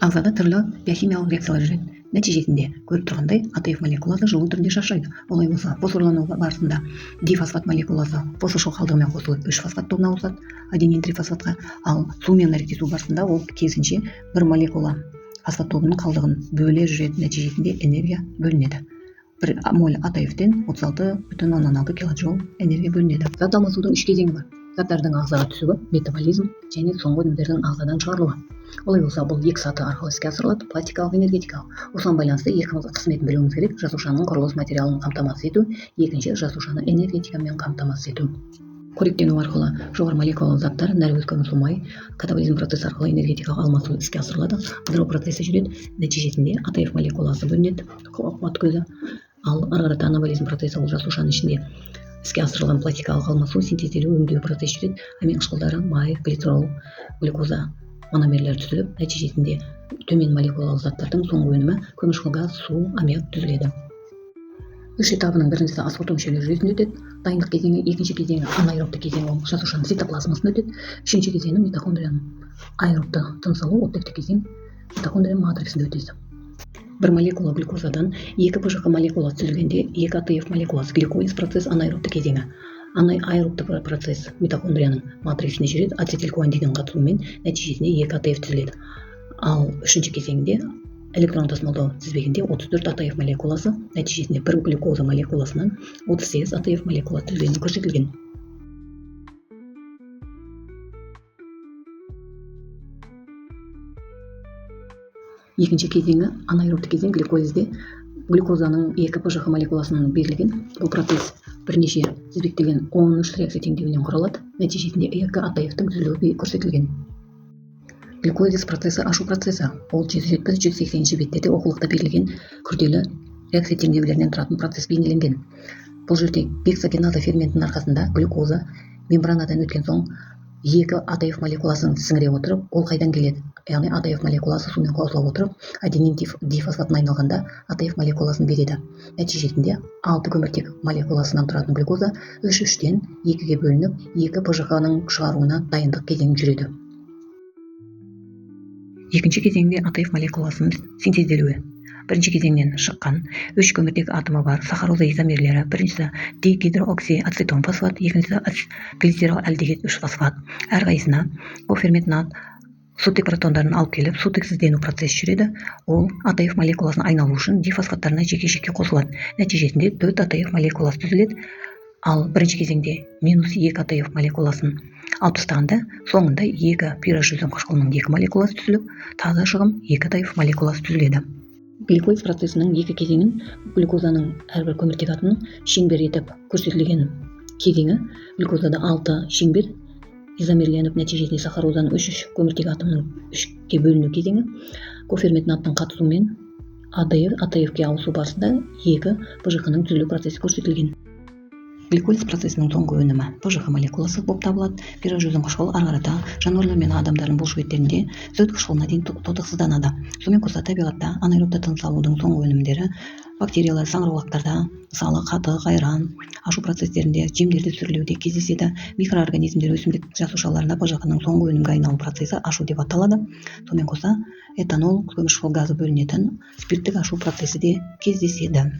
Ағзада түрлі биохимиялық реакциялар жүреді. Нәтижесінде көріп тұрғандай АТФ молекуласы жылу түрінде шашырайды. Олай болса, фосфорлану барысында дифосфат молекуласы фосфор қалдығымен қосылып 3-фосфат тобына ауысады, аденин трифосфатқа, ал сумен әрекеттесу барысында ол керісінше бір молекула фосфат тобының қалдығын бөле жүреді. Нәтижесінде энергия бөлінеді. 1 моль АТФ-тен 36,6 килоджоуль энергия бөлінеді. Зат алмасудың 3 кезеңі бар. Заттардың ағзаға түсуі, метаболизм және соңғы өнімдердің ағзадан шығарылуы. Олай болса, бұл 2 саты арқылы іске асырылады: пластикалық, энергетикалық. Осыған байланысты екі қызметін білуіміз керек: жасушаның құрылыс материалын қамтамасыз ету, екінші жасушаны энергетикамен қамтамасыз ету. Қоректену арқылы жоғары молекулалы заттар нәр көмірсумай катаболизм процесі арқылы энергетикалық алмасу іске асырылады. Ыдырау процесі жүреді. Нәтижесінде АТФ молекуласы бөлінеді, қуат көзі. Ал ары қарата анаболизм процесі, ол жасушаның ішінде іске асырылған пластикалық алмасу, синтезделу, өңдеу процесі жүреді. Амин қышқылдары, май, глицерол, глюкоза мономерлер түзіліп, нәтижесінде төмен молекулалы заттардың соңғы өнімі көмірқышқыл газ, су, аммиак түзіледі. 3 этабының біріншісі асқорыту мүшелері жүйесінде өтеді. Дайындық кезеңі, екінші кезеңі анаэробты кезеңі, ол жасушаның цитоплазмасында өтеді. Үшінші кезеңі митохондрияның аэробты тыныс алу, оттекті кезең митохондрия матриксінде өтеді. Бір молекула глюкозадан 2 ПЖК молекуласы түзілгенде 2 АТФ молекуласы гликолиз процесс анаэробты кезеңі. Анаэробты процесс митохондрияның матриксіне жүреді. Ацетилкоандиннің қатысуымен нәтижесінде 2 АТФ түзіледі. Ал үшінші кезеңде электрон тасымалдау тізбегінде 34 АТФ молекуласы, нәтижесінде бір глюкоза молекуласынан 38 АТФ молекуласы түзілгені көрсетілген. Екінші кезеңі анаэробты кезең. Гликолизде глюкозаның 2 ПЖК молекуласынан берілген. Бұл процесс бірнеше тізбектелген 13 реакция теңдеуінен құралады. Нәтижесінде 2 АТФ-тің түзілуі көрсетілген. Гликолиз процесі ашу процесі. Ол 170-180 беттерде оқулықта берілген күрделі реакция теңдеулерінен тұратын процесс бейнеленген. Бұл жерде гексогеназа ферментінің арқасында глюкоза мембранадан өткен соң 2 АТФ молекуласын сіңіре отырып, ол қайдан келеді? Яғни АТФ молекуласы сумен қосыла отырып, аденин дифосфатына айналғанда АТФ молекуласын береді. Нәтижесінде 6 көміртек молекуласынан тұратын глюкоза 3-3-тен 2-ге бөлініп, 2 ПЖК-ның шығаруына дайындық кезеңі жүреді. Екінші кезеңде АТФ молекуласының синтезделуі. Бірінші кезеңнен шыққан 3 көміртек атомы бар сахароза изомерлері. Біріншісі дигидрооксиацетон фосфат, екіншісі глицералдегид 3-фосфат. Әрқайсысына коферментнат сутек протондарын алып келіп, сутексіздену процесі жүреді. Ол АТФ молекуласына айналу үшін дифосфаттарына жеке-жеке қосылады. Нәтижесінде 4 АТФ молекуласы түзіледі. Ал бірінші кезеңде -2 АТФ молекуласын алып тастағанда, соңында 2 пирожүзім қышқылының 2 молекуласы түзіліп, таза шығым 2 АТФ молекуласы түзіледі. Гликолиз процесінің 2 кезеңін глюкозаның әрбір көміртек атомының шеңбер етіп көрсетілген кезеңі. Глюкозада 6 шеңбер изомерленіп, нәтижесінде сахарозаның 3 көміртек атомының 3-ге бөліну кезеңі. Коферментнаттың қатысуымен АТФ-ге ауысу барысында 2 ПЖК-ның түзілу процесі көрсетілген. Гликолиз процесінің соңғы өнімі ПЖК молекуласы болып табылады. Пирожүзім қышқыл ары қарата жануарлар мен адамдардың бұлшықеттерінде сүт қышқылына дейін тотықсызданады. Сонымен қоса табиғатта анаэробты тыныс алудың соңғы өнімдері бактериялар саңырауқұлақтарда, мысалы қатық, айран, ашу процестерінде, жемдерді сүрлеуде кездеседі. Микроорганизмдер өсімдік жасушаларында ПЖК-ның соңғы өнімге айналу процесі ашу деп аталады. Сонымен қоса этанол, көмірқышқыл газы бөлінетін спирттік ашу процесі де кездеседі.